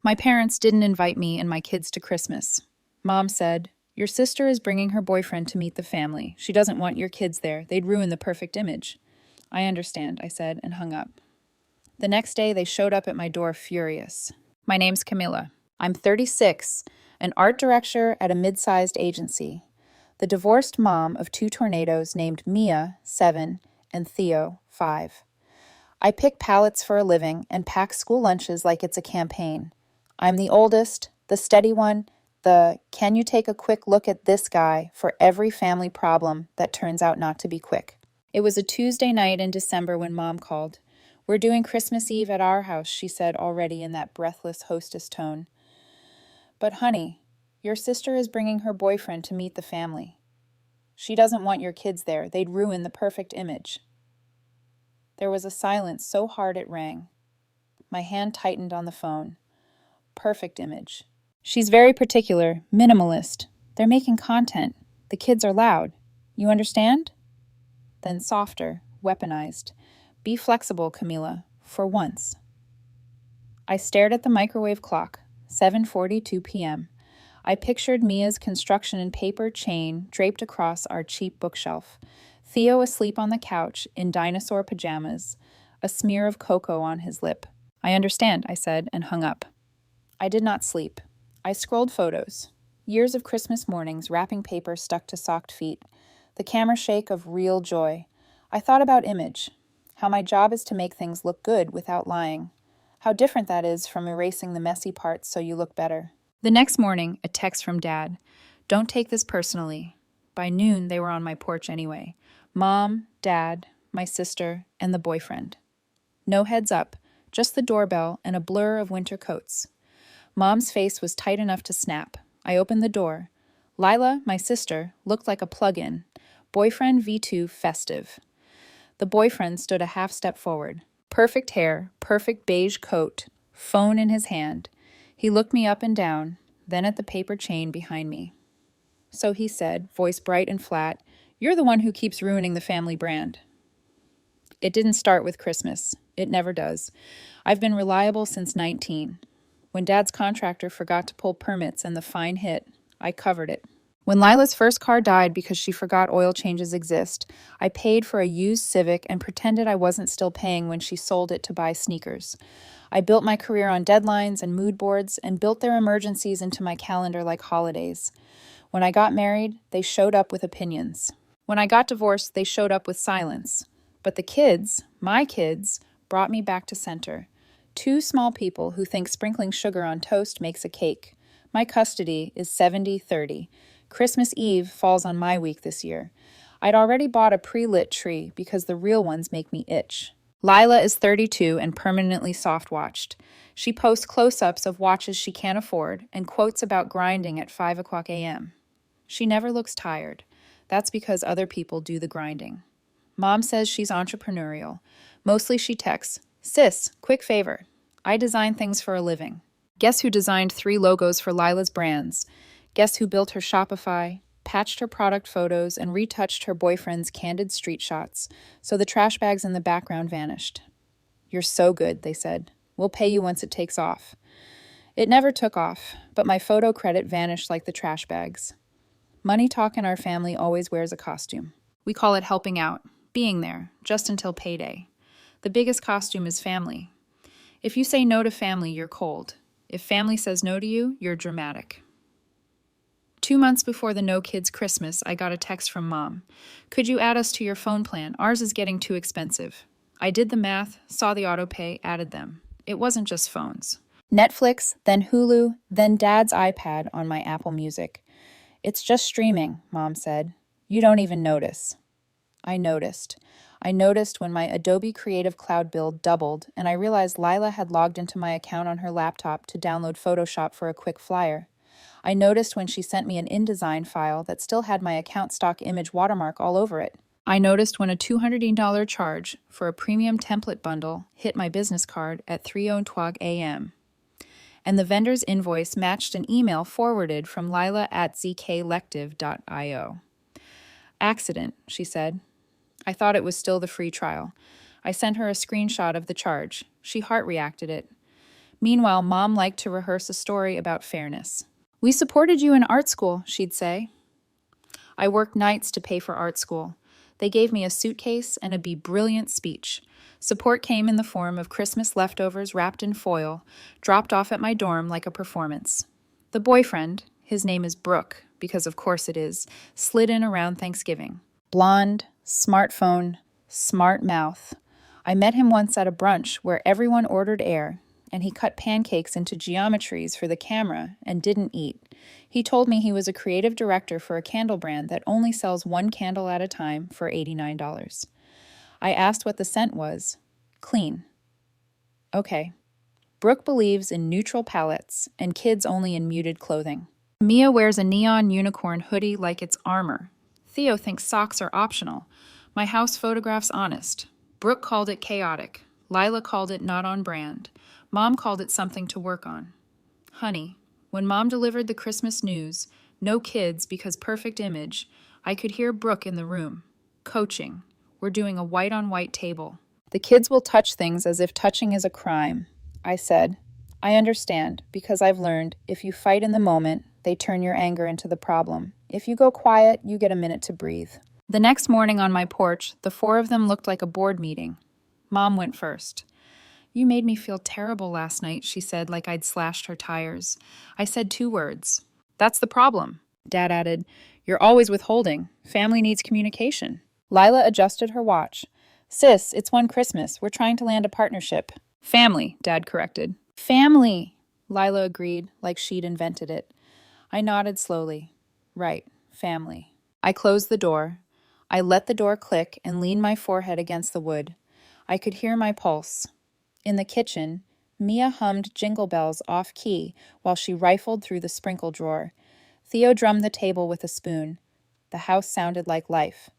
My parents didn't invite me and my kids to Christmas. Mom said, "Your sister is bringing her boyfriend to meet the family. She doesn't want your kids there. They'd ruin the perfect image." "I understand," I said, and hung up. The next day, they showed up at my door furious. "My name's Camilla. I'm 36, an art director at a mid-sized agency. The divorced mom of two tornadoes named Mia, 7, and Theo, 5. I pick pallets for a living and pack school lunches like it's a campaign. I'm the oldest, the steady one, the can you take a quick look at this guy for every family problem that turns out not to be quick." It was a Tuesday night in December when Mom called. "We're doing Christmas Eve at our house," she said already in that breathless hostess tone. "But honey, your sister is bringing her boyfriend to meet the family. She doesn't want your kids there. They'd ruin the perfect image." There was a silence so hard it rang. My hand tightened on the phone. Perfect image. "She's very particular, minimalist. They're making content. The kids are loud. You understand?" Then softer, weaponized. "Be flexible, Camila, for once." I stared at the microwave clock, 7:42 p.m. I pictured Mia's construction and paper chain draped across our cheap bookshelf, Theo asleep on the couch in dinosaur pajamas, a smear of cocoa on his lip. "I understand," I said, and hung up. I did not sleep. I scrolled photos. Years of Christmas mornings, wrapping paper stuck to socked feet. The camera shake of real joy. I thought about image. How my job is to make things look good without lying. How different that is from erasing the messy parts so you look better. The next morning, a text from Dad. "Don't take this personally." By noon, they were on my porch anyway. Mom, Dad, my sister, and the boyfriend. No heads up, just the doorbell and a blur of winter coats. Mom's face was tight enough to snap. I opened the door. Lila, my sister, looked like a plug-in. Boyfriend V2 festive. The boyfriend stood a half step forward. Perfect hair, perfect beige coat, phone in his hand. He looked me up and down, then at the paper chain behind me. "So," he said, voice bright and flat, "you're the one who keeps ruining the family brand." It didn't start with Christmas. It never does. I've been reliable since 19. When Dad's contractor forgot to pull permits and the fine hit, I covered it. When Lila's first car died because she forgot oil changes exist, I paid for a used Civic and pretended I wasn't still paying when she sold it to buy sneakers. I built my career on deadlines and mood boards and built their emergencies into my calendar like holidays. When I got married, they showed up with opinions. When I got divorced, they showed up with silence. But the kids, my kids, brought me back to center. Two small people who think sprinkling sugar on toast makes a cake. My custody is 70-30. Christmas Eve falls on my week this year. I'd already bought a pre-lit tree because the real ones make me itch. Lila is 32 and permanently soft-watched. She posts close-ups of watches she can't afford and quotes about grinding at 5 o'clock a.m. She never looks tired. That's because other people do the grinding. Mom says she's entrepreneurial. Mostly she texts, "Sis, quick favor. I design things for a living." Guess who designed 3 logos for Lila's brands? Guess who built her Shopify, patched her product photos, and retouched her boyfriend's candid street shots, so the trash bags in the background vanished? "You're so good," they said. "We'll pay you once it takes off." It never took off, but my photo credit vanished like the trash bags. Money talk in our family always wears a costume. We call it helping out, being there, just until payday. The biggest costume is family. If you say no to family, you're cold. If family says no to you, you're dramatic. 2 months before the no kids Christmas, I got a text from Mom. "Could you add us to your phone plan? Ours is getting too expensive." I did the math, saw the auto pay, added them. It wasn't just phones. Netflix, then Hulu, then Dad's iPad on my Apple Music. "It's just streaming," Mom said. "You don't even notice." I noticed. I noticed when my Adobe Creative Cloud bill doubled and I realized Lila had logged into my account on her laptop to download Photoshop for a quick flyer. I noticed when she sent me an InDesign file that still had my account stock image watermark all over it. I noticed when a $200 charge for a premium template bundle hit my business card at 3:02 a.m. And the vendor's invoice matched an email forwarded from lila@zklective.io. "Accident," she said. I thought it was still the free trial. I sent her a screenshot of the charge. She heart reacted it. Meanwhile, Mom liked to rehearse a story about fairness. We supported you in art school, she'd say. I worked nights to pay for art school. They gave me a suitcase and a brilliant speech. Support came in the form of Christmas leftovers wrapped in foil, dropped off at my dorm like a performance. The boyfriend, his name is Brooke, because of course it is, slid in around Thanksgiving. Blonde, smartphone, smart mouth. I met him once at a brunch where everyone ordered air, and he cut pancakes into geometries for the camera and didn't eat. He told me he was a creative director for a candle brand that only sells one candle at a time for $89. I asked what the scent was. Clean. Okay. Brooke believes in neutral palettes and kids only in muted clothing. Mia wears a neon unicorn hoodie like it's armor. Theo thinks socks are optional. My house photographs honest. Brooke called it chaotic. Lila called it not on brand. Mom called it something to work on. Honey, when Mom delivered the Christmas news, no kids because perfect image, I could hear Brooke in the room. Coaching. We're doing a white-on-white table. The kids will touch things as if touching is a crime. I said, I understand, because I've learned if you fight in the moment, they turn your anger into the problem. If you go quiet, you get a minute to breathe. The next morning on my porch, the four of them looked like a board meeting. Mom went first. You made me feel terrible last night, she said, like I'd slashed her tires. I said 2 words. That's the problem. Dad added, You're always withholding. Family needs communication. Lila adjusted her watch. Sis, it's one Christmas. We're trying to land a partnership. Family, Dad corrected. Family, Lila agreed, like she'd invented it. I nodded slowly. Right, family. I closed the door. I let the door click and leaned my forehead against the wood. I could hear my pulse. In the kitchen, Mia hummed Jingle Bells off-key while she rifled through the sprinkle drawer. Theo drummed the table with a spoon. The house sounded like life.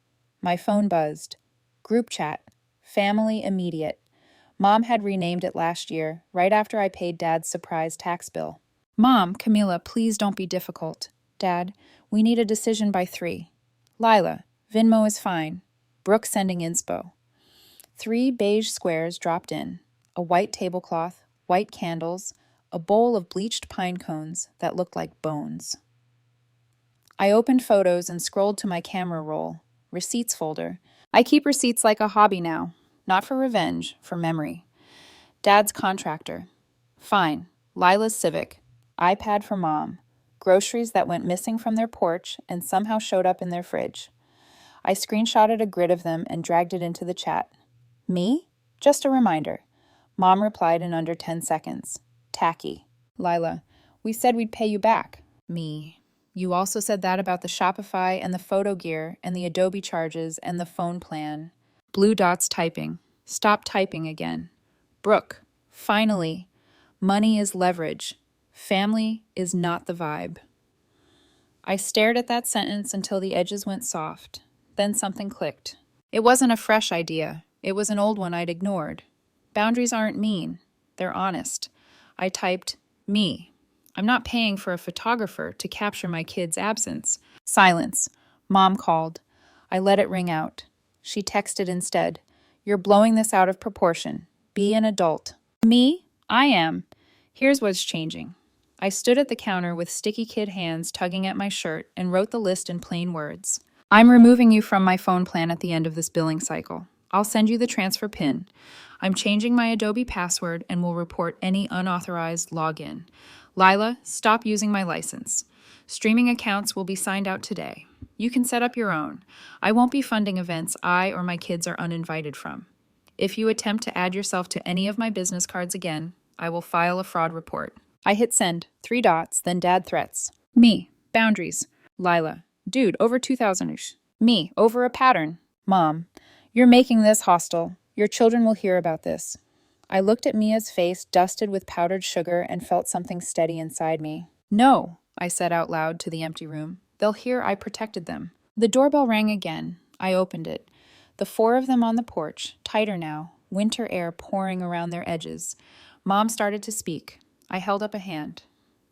My phone buzzed. Group chat. Family immediate. Mom had renamed it last year, right after I paid Dad's surprise tax bill. Mom, Camilla, please don't be difficult. Dad, we need a decision by 3. Lila, Venmo is fine. Brooke sending inspo. 3 beige squares dropped in. A white tablecloth, white candles, a bowl of bleached pine cones that looked like bones. I opened photos and scrolled to my camera roll. Receipts folder. I keep receipts like a hobby now. Not for revenge, for memory. Dad's contractor. Fine. Lila's Civic. iPad for Mom. Groceries that went missing from their porch and somehow showed up in their fridge. I screenshotted a grid of them and dragged it into the chat. Me? Just a reminder. Mom replied in under 10 seconds. Tacky. Lila, we said we'd pay you back. Me. You also said that about the Shopify and the photo gear and the Adobe charges and the phone plan. Blue dots typing. Stop typing again. Brooke, finally. Money is leverage. Family is not the vibe. I stared at that sentence until the edges went soft. Then something clicked. It wasn't a fresh idea. It was an old one I'd ignored. Boundaries aren't mean. They're honest. I typed, me. I'm not paying for a photographer to capture my kid's absence. Silence. Mom called. I let it ring out. She texted instead. You're blowing this out of proportion. Be an adult. Me? I am. Here's what's changing. I stood at the counter with sticky kid hands tugging at my shirt and wrote the list in plain words. I'm removing you from my phone plan at the end of this billing cycle. I'll send you the transfer PIN. I'm changing my Adobe password and will report any unauthorized login. Lila, stop using my license. Streaming accounts will be signed out today. You can set up your own. I won't be funding events I or my kids are uninvited from. If you attempt to add yourself to any of my business cards again, I will file a fraud report. I hit send, 3 dots, then Dad threats. Me, boundaries. Lila, dude, over 2,000-ish. Me, over a pattern. Mom, you're making this hostile. Your children will hear about this. I looked at Mia's face dusted with powdered sugar and felt something steady inside me. No, I said out loud to the empty room. They'll hear I protected them. The doorbell rang again. I opened it. The 4 of them on the porch, tighter now, winter air pouring around their edges. Mom started to speak. I held up a hand.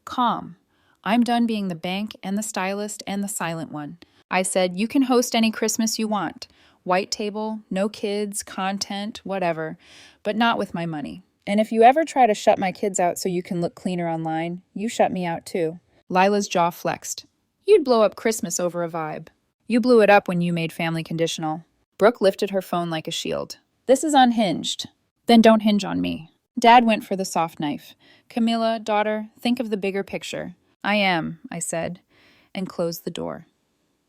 Calm. I'm done being the bank and the stylist and the silent one. I said, you can host any Christmas you want. White table, no kids, content, whatever. But not with my money. And if you ever try to shut my kids out so you can look cleaner online, you shut me out too. Lila's jaw flexed. You'd blow up Christmas over a vibe. You blew it up when you made family conditional. Brooke lifted her phone like a shield. This is unhinged. Then don't hinge on me. Dad went for the soft knife. Camilla, daughter, think of the bigger picture. I am, I said, and closed the door.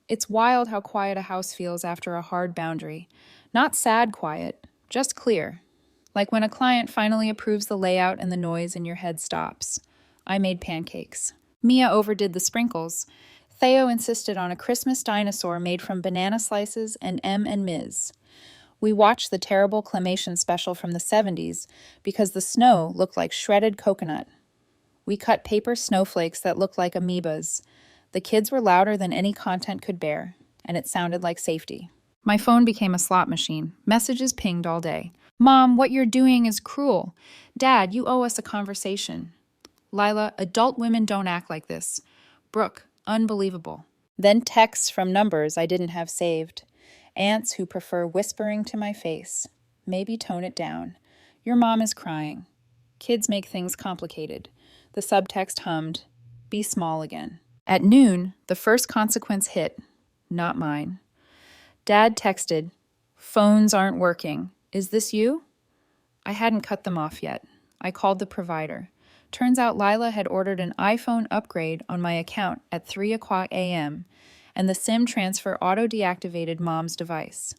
It's wild how quiet a house feels after a hard boundary. Not sad quiet, just clear. Like when a client finally approves the layout and the noise in your head stops. I made pancakes. Mia overdid the sprinkles. Theo insisted on a Christmas dinosaur made from banana slices and M and Ms. We watched the terrible claymation special from the 70s because the snow looked like shredded coconut. We cut paper snowflakes that looked like amoebas. The kids were louder than any content could bear, and it sounded like safety. My phone became a slot machine. Messages pinged all day. Mom, what you're doing is cruel. Dad, you owe us a conversation. Lila, adult women don't act like this. Brooke, unbelievable. Then texts from numbers I didn't have saved. Aunts who prefer whispering to my face. Maybe tone it down. Your mom is crying. Kids make things complicated. The subtext hummed, be small again. At noon, the first consequence hit. Not mine. Dad texted, phones aren't working. Is this you? I hadn't cut them off yet. I called the provider. Turns out Lila had ordered an iPhone upgrade on my account at 3 o'clock a.m., and the SIM transfer auto-deactivated Mom's device.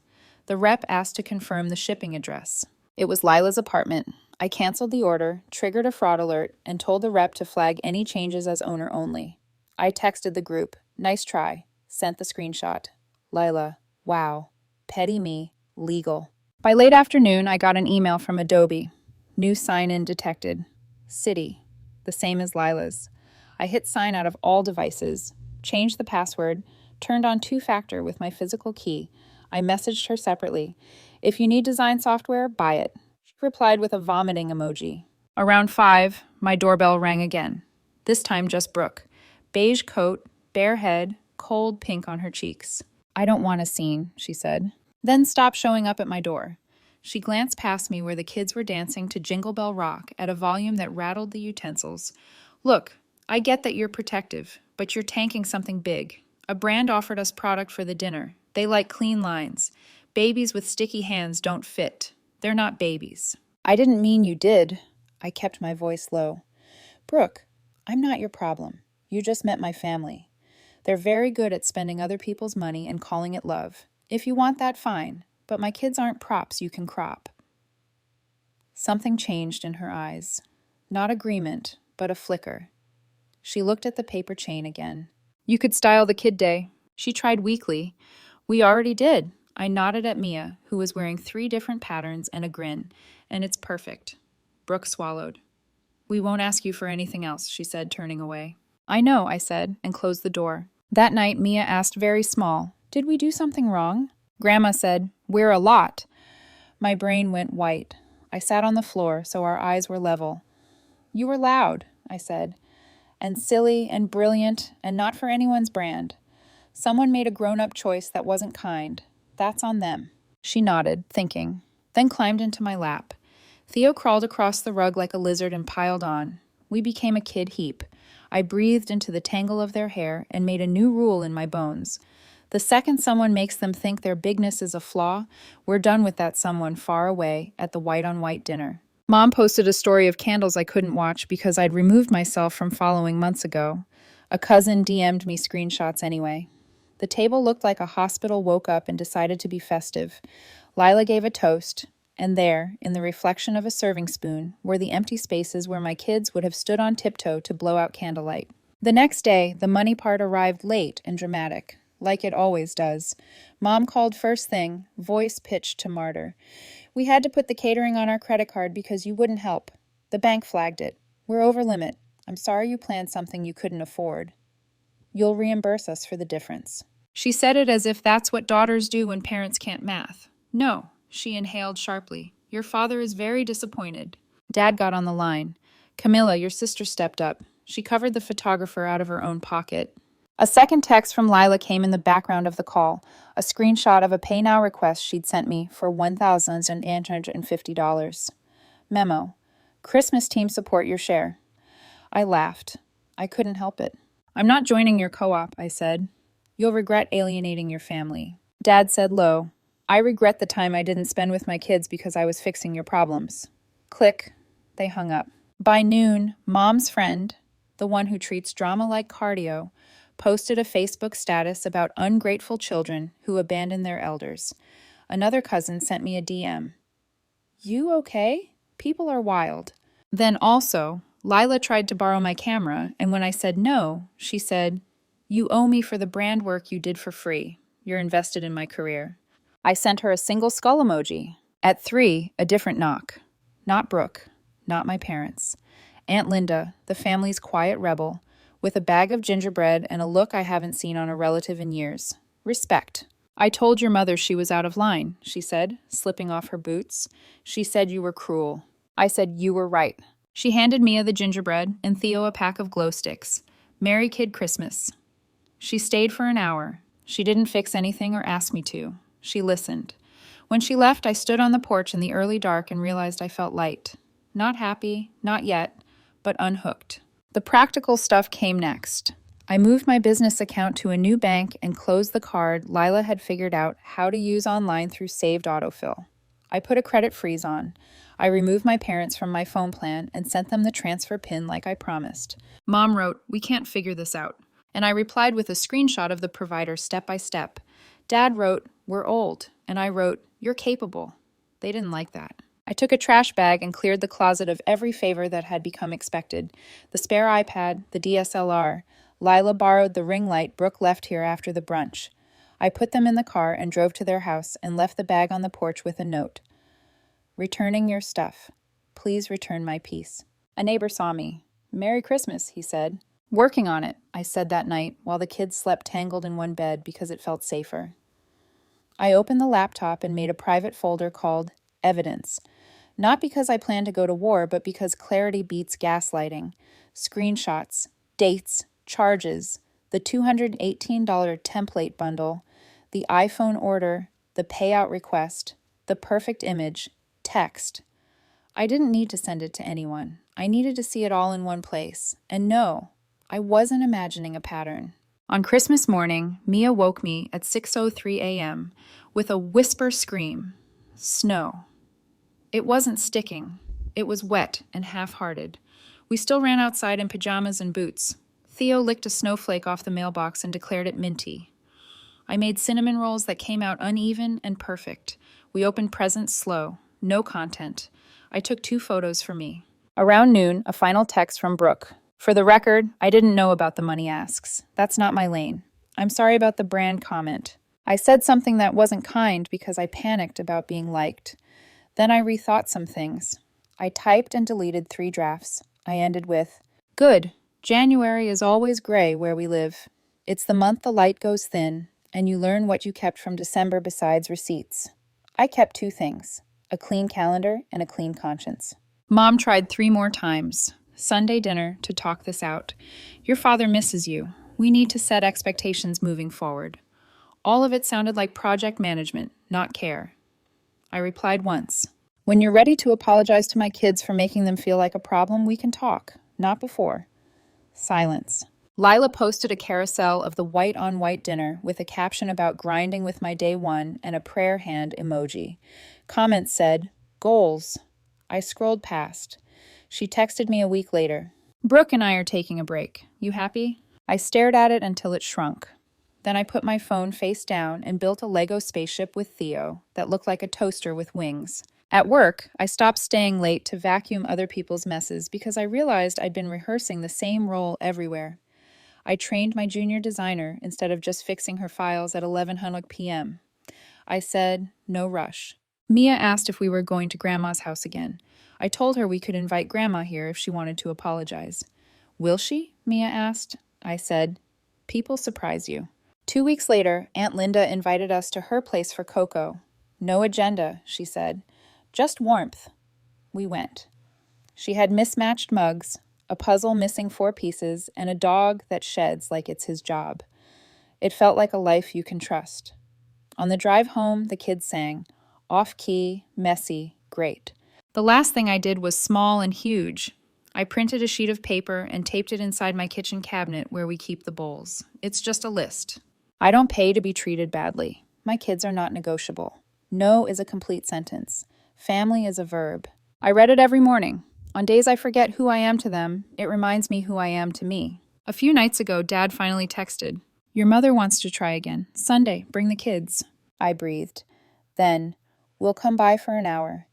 The rep asked to confirm the shipping address. It was Lila's apartment. I canceled the order, triggered a fraud alert, and told the rep to flag any changes as owner only. I texted the group, nice try, sent the screenshot. Lila, wow, petty me, legal. By late afternoon, I got an email from Adobe. New sign-in detected. City, the same as Lila's. I hit sign out of all devices, changed the password, turned on two-factor with my physical key. I messaged her separately. If you need design software, buy it. She replied with a vomiting emoji. Around 5, my doorbell rang again. This time just Brooke. Beige coat, bare head, cold pink on her cheeks. I don't want a scene, she said. Then stopped showing up at my door. She glanced past me where the kids were dancing to Jingle Bell Rock at a volume that rattled the utensils. Look, I get that you're protective, but you're tanking something big. A brand offered us product for the dinner. They like clean lines. Babies with sticky hands don't fit. They're not babies. I didn't mean you did. I kept my voice low. Brooke, I'm not your problem. You just met my family. They're very good at spending other people's money and calling it love. If you want that, fine. But my kids aren't props you can crop. Something changed in her eyes. Not agreement, but a flicker. She looked at the paper chain again. You could style the kid day. She tried weakly. We already did. I nodded at Mia, who was wearing 3 different patterns and a grin, and it's perfect. Brooke swallowed. We won't ask you for anything else, she said, turning away. I know, I said, and closed the door. That night, Mia asked very small, did we do something wrong? Grandma said, we're a lot. My brain went white. I sat on the floor so our eyes were level. You were loud, I said, and silly and brilliant and not for anyone's brand. Someone made a grown-up choice that wasn't kind. That's on them. She nodded, thinking, then climbed into my lap. Theo crawled across the rug like a lizard and piled on. We became a kid heap. I breathed into the tangle of their hair and made a new rule in my bones. The second someone makes them think their bigness is a flaw, we're done with that someone far away at the white-on-white dinner. Mom posted a story of candles I couldn't watch because I'd removed myself from following months ago. A cousin DM'd me screenshots anyway. The table looked like a hospital woke up and decided to be festive. Lila gave a toast, and there, in the reflection of a serving spoon, were the empty spaces where my kids would have stood on tiptoe to blow out candlelight. The next day, the money part arrived late and dramatic, like it always does. Mom called first thing, voice pitched to martyr. We had to put the catering on our credit card because you wouldn't help. The bank flagged it. We're over limit. I'm sorry you planned something you couldn't afford. You'll reimburse us for the difference. She said it as if that's what daughters do when parents can't math. No, she inhaled sharply. Your father is very disappointed. Dad got on the line. Camilla, your sister stepped up. She covered the photographer out of her own pocket. A second text from Lila came in the background of the call, a screenshot of a pay now request she'd sent me for $1,850. Memo. Christmas team support your share. I laughed. I couldn't help it. I'm not joining your co-op, I said. You'll regret alienating your family. Dad said low, I regret the time I didn't spend with my kids because I was fixing your problems. Click. They hung up. By noon, Mom's friend, the one who treats drama like cardio, posted a Facebook status about ungrateful children who abandon their elders. Another cousin sent me a DM. You okay? People are wild. Then also, Lila tried to borrow my camera, and when I said no, she said, You owe me for the brand work you did for free. You're invested in my career. I sent her a single skull emoji. At 3, a different knock. Not Brooke, not my parents. Aunt Linda, the family's quiet rebel, with a bag of gingerbread and a look I haven't seen on a relative in years. Respect. I told your mother she was out of line, she said, slipping off her boots. She said you were cruel. I said you were right. She handed Mia the gingerbread and Theo a pack of glow sticks. Merry Kid Christmas. She stayed for an hour. She didn't fix anything or ask me to. She listened. When she left, I stood on the porch in the early dark and realized I felt light. Not happy, not yet, but unhooked. The practical stuff came next. I moved my business account to a new bank and closed the card Lila had figured out how to use online through saved autofill. I put a credit freeze on. I removed my parents from my phone plan and sent them the transfer pin like I promised. Mom wrote, "We can't figure this out." And I replied with a screenshot of the provider step by step. Dad wrote, "We're old." And I wrote, "You're capable." They didn't like that. I took a trash bag and cleared the closet of every favor that had become expected. The spare iPad, the DSLR. Lila borrowed the ring light Brooke left here after the brunch. I put them in the car and drove to their house and left the bag on the porch with a note. Returning your stuff. Please return my peace. A neighbor saw me. Merry Christmas, he said. Working on it, I said that night while the kids slept tangled in one bed because it felt safer. I opened the laptop and made a private folder called Evidence. Not because I planned to go to war, but because clarity beats gaslighting. Screenshots, dates, charges, the $218 template bundle, the iPhone order, the payout request, the perfect image, text. I didn't need to send it to anyone. I needed to see it all in one place. And no, I wasn't imagining a pattern. On Christmas morning, Mia woke me at 6:03 a.m. with a whisper scream. Snow. It wasn't sticking. It was wet and half-hearted. We still ran outside in pajamas and boots. Theo licked a snowflake off the mailbox and declared it minty. I made cinnamon rolls that came out uneven and perfect. We opened presents slow. No content. I took 2 photos for me. Around noon, a final text from Brooke. For the record, I didn't know about the money asks. That's not my lane. I'm sorry about the brand comment. I said something that wasn't kind because I panicked about being liked. Then I rethought some things. I typed and deleted 3 drafts. I ended with, Good. January is always gray where we live. It's the month the light goes thin, and you learn what you kept from December besides receipts. I kept 2 things, a clean calendar and a clean conscience. Mom tried 3 more times. Sunday dinner to talk this out. Your father misses you. We need to set expectations moving forward. All of it sounded like project management, not care. I replied once. When you're ready to apologize to my kids for making them feel like a problem, we can talk. Not before. Silence. Lila posted a carousel of the white-on-white dinner with a caption about grinding with my day one and a prayer hand emoji. Comments said, Goals. I scrolled past. She texted me a week later. Brooke and I are taking a break. You happy? I stared at it until it shrunk. Then I put my phone face down and built a Lego spaceship with Theo that looked like a toaster with wings. At work, I stopped staying late to vacuum other people's messes because I realized I'd been rehearsing the same role everywhere. I trained my junior designer instead of just fixing her files at 11:00 p.m. I said, no rush. Mia asked if we were going to Grandma's house again. I told her we could invite Grandma here if she wanted to apologize. Will she? Mia asked. I said, people surprise you. 2 weeks later, Aunt Linda invited us to her place for cocoa. No agenda, she said. Just warmth. We went. She had mismatched mugs, a puzzle missing 4 pieces, and a dog that sheds like it's his job. It felt like a life you can trust. On the drive home, the kids sang, off-key, messy, great. The last thing I did was small and huge. I printed a sheet of paper and taped it inside my kitchen cabinet where we keep the bowls. It's just a list. I don't pay to be treated badly. My kids are not negotiable. No is a complete sentence. Family is a verb. I read it every morning. On days I forget who I am to them, it reminds me who I am to me. A few nights ago, Dad finally texted, "Your mother wants to try again. Sunday, bring the kids." I breathed. Then, "We'll come by for an hour.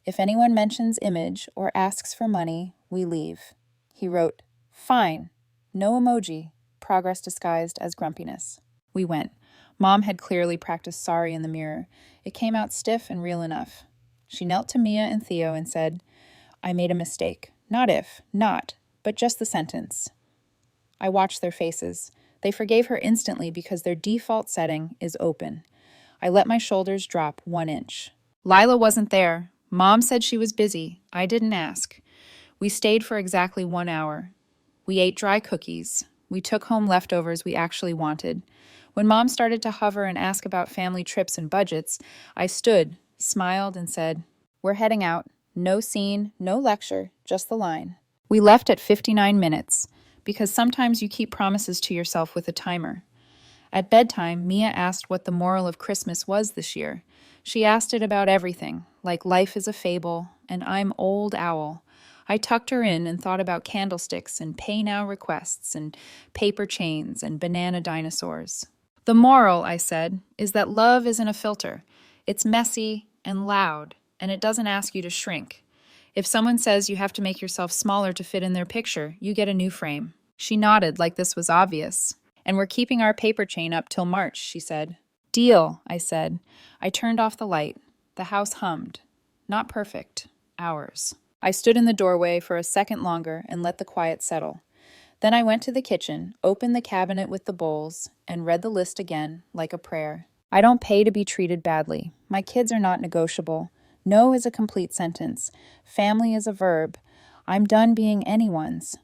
If anyone mentions image or asks for money, we leave." He wrote, "Fine." No emoji. Progress disguised as grumpiness. We went. Mom had clearly practiced sorry in the mirror. It came out stiff and real enough. She knelt to Mia and Theo and said, "I made a mistake. Not, but just the sentence." I watched their faces. They forgave her instantly because their default setting is open. I let my shoulders drop 1 inch. Lila wasn't there. Mom said she was busy. I didn't ask. We stayed for exactly 1 hour. We ate dry cookies. We took home leftovers we actually wanted. When Mom started to hover and ask about family trips and budgets, I stood, smiled, and said, "We're heading out. No scene, no lecture, just the line." We left at 59 minutes, because sometimes you keep promises to yourself with a timer. At bedtime, Mia asked what the moral of Christmas was this year. She asked it about everything, like life is a fable, and I'm old owl. I tucked her in and thought about candlesticks and pay now requests and paper chains and banana dinosaurs. The moral, I said, is that love isn't a filter. It's messy and loud, and it doesn't ask you to shrink. If someone says you have to make yourself smaller to fit in their picture, you get a new frame. She nodded like this was obvious. "And we're keeping our paper chain up till March," she said. "Deal," I said. I turned off the light. The house hummed. Not perfect. Ours. I stood in the doorway for a second longer and let the quiet settle. Then I went to the kitchen, opened the cabinet with the bowls, and read the list again, like a prayer. I don't pay to be treated badly. My kids are not negotiable. No is a complete sentence. Family is a verb. I'm done being anyone's.